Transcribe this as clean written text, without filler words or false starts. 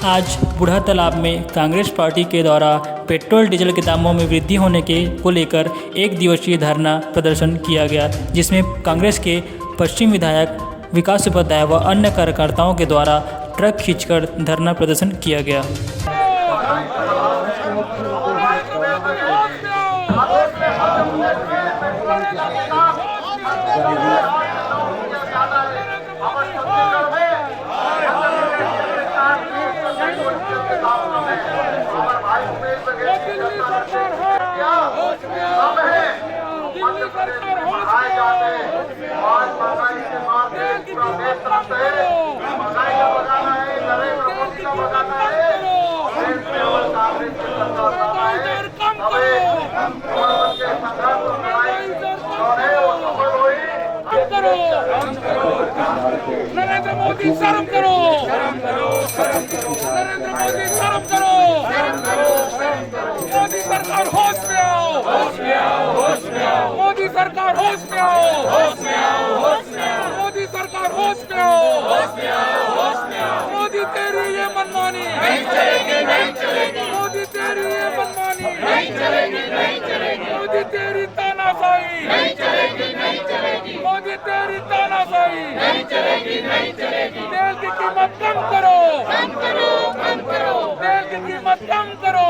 आज बूढ़ा तालाब में कांग्रेस पार्टी के द्वारा पेट्रोल डीजल के दामों में वृद्धि होने के को लेकर एक दिवसीय धरना प्रदर्शन किया गया, जिसमें कांग्रेस के पश्चिम विधायक विकास उपाध्याय व अन्य कार्यकर्ताओं के द्वारा ट्रक खींचकर धरना प्रदर्शन किया गया। नरेंद्र मोदी शर्म करो, नरेंद्र मोदी शर्म करो, मोदी सरकार होश में आओ, मोदी सरकार होश में आओ, मोदी सरकार होश में आओ, मोदी तेरी ये मनमानी नहीं चलेगी, नहीं चलेगी, मोदी तेरी ये मनमानी नहीं चलेगी, नहीं चलेगी, मोदी तेरी तानाशाही नहीं चलेगी, नहीं चलेगी, मोदी तेरी तानाशाही नहीं चलेगी, नहीं चलेगी। तेल की कीमत कम करो, कम करो, कम करो, तेल की कीमत कम करो।